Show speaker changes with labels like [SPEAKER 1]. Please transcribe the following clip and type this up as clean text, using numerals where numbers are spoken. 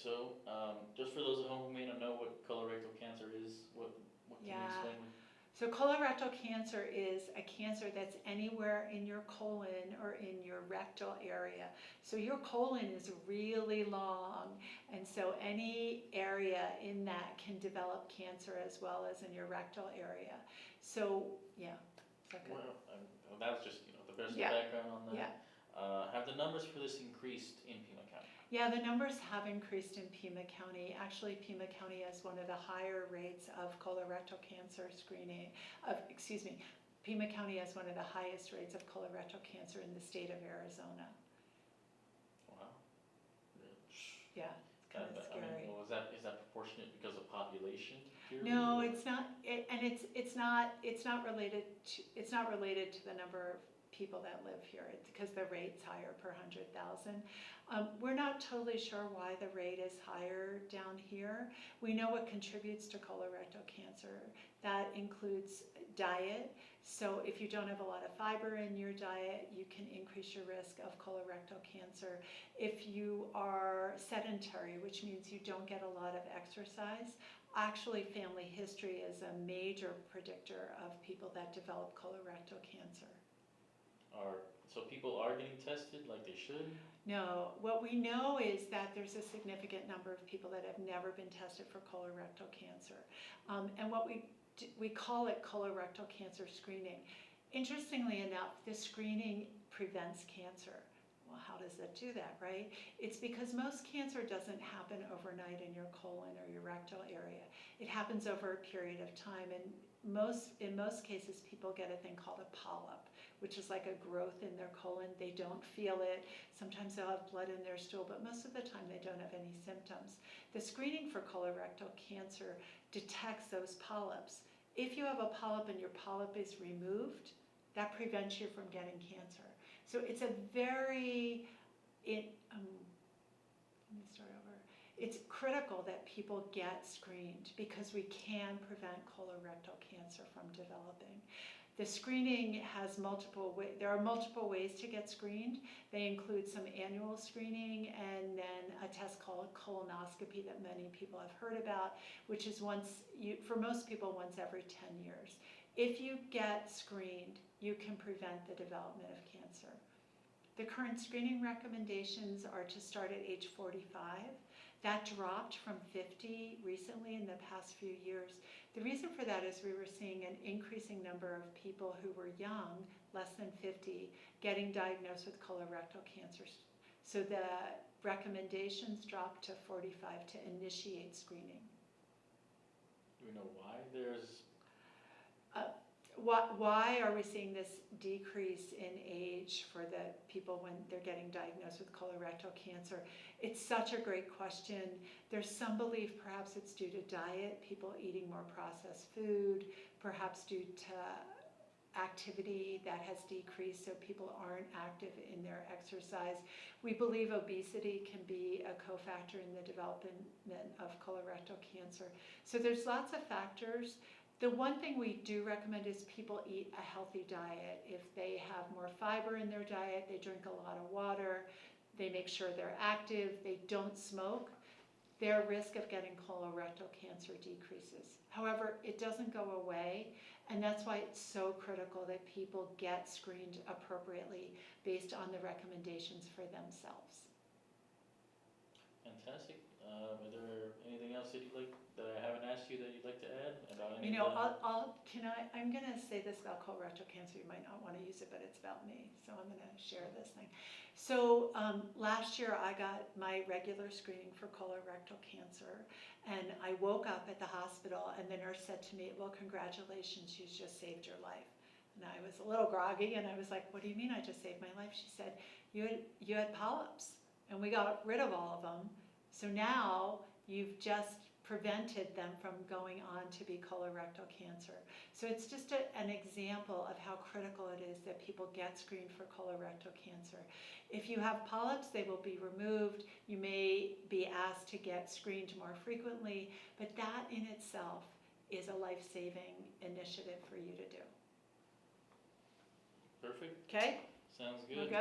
[SPEAKER 1] so just for those at home who may not know what colorectal cancer is, what can you explain?
[SPEAKER 2] So colorectal cancer is a cancer that's anywhere in your colon or in your rectal area. So your colon is really long, and so any area in that can develop cancer as well as in your rectal area. So yeah, is that good?
[SPEAKER 1] Well, that was just the best
[SPEAKER 2] Yeah.
[SPEAKER 1] background on that.
[SPEAKER 2] Yeah.
[SPEAKER 1] Have the numbers for this increased in Pima County?
[SPEAKER 2] Yeah, the numbers have increased in Pima County. Actually, Pima County has one of the higher rates of colorectal cancer screening. Pima County has one of the highest rates of colorectal cancer in the state of Arizona.
[SPEAKER 1] Wow.
[SPEAKER 2] Yeah, it's kind of scary.
[SPEAKER 1] Well, is that proportionate because of population here?
[SPEAKER 2] No, it's not, it's not related to the number of people that live here. It's because the rate's higher per 100,000. We're not totally sure why the rate is higher down here. We know what contributes to colorectal cancer. That includes diet. So if you don't have a lot of fiber in your diet, you can increase your risk of colorectal cancer. If you are sedentary, which means you don't get a lot of exercise, actually family history is a major predictor of people that develop colorectal cancer.
[SPEAKER 1] So people are getting tested like they should?
[SPEAKER 2] No, what we know is that there's a significant number of people that have never been tested for colorectal cancer. And what we call it colorectal cancer screening. Interestingly enough, this screening prevents cancer. Well, how does it do that, right? It's because most cancer doesn't happen overnight in your colon or your rectal area. It happens over a period of time, and in most cases people get a thing called a polyp, which is like a growth in their colon. They don't feel it. Sometimes they'll have blood in their stool, but most of the time they don't have any symptoms. The screening for colorectal cancer detects those polyps. If you have a polyp and your polyp is removed, that prevents you from getting cancer. So it's a it's critical that people get screened because we can prevent colorectal cancer from developing. The screening has there are multiple ways to get screened. They include some annual screening and then a test called colonoscopy that many people have heard about, which is for most people once every 10 years. If you get screened, you can prevent the development of cancer. The current screening recommendations are to start at age 45. That dropped from 50 recently in the past few years. The reason for that is we were seeing an increasing number of people who were young, less than 50, getting diagnosed with colorectal cancer. So the recommendations dropped to 45 to initiate screening.
[SPEAKER 1] Do we know why there's...
[SPEAKER 2] Why are we seeing this decrease in age for the people when they're getting diagnosed with colorectal cancer? It's such a great question. There's some belief perhaps it's due to diet, people eating more processed food, perhaps due to activity that has decreased, so people aren't active in their exercise. We believe obesity can be a cofactor in the development of colorectal cancer. So there's lots of factors. The one thing we do recommend is people eat a healthy diet. If they have more fiber in their diet, they drink a lot of water, they make sure they're active, they don't smoke, their risk of getting colorectal cancer decreases. However, it doesn't go away, and that's why it's so critical that people get screened appropriately based on the recommendations for themselves.
[SPEAKER 1] Fantastic. Is there anything else that I haven't asked you that you'd like to add about any?
[SPEAKER 2] I'm going to say this about colorectal cancer. You might not want to use it, but it's about me, so I'm going to share this thing. So last year I got my regular screening for colorectal cancer, and I woke up at the hospital, and the nurse said to me, "Well, congratulations, you just saved your life." And I was a little groggy, and I was like, "What do you mean I just saved my life?" She said, you had polyps, and we got rid of all of them. So now you've just prevented them from going on to be colorectal cancer. So it's just an example of how critical it is that people get screened for colorectal cancer. If you have polyps, they will be removed. You may be asked to get screened more frequently, but that in itself is a life-saving initiative for you to do.
[SPEAKER 1] Perfect.
[SPEAKER 2] Okay?
[SPEAKER 1] Sounds good.
[SPEAKER 2] We're good?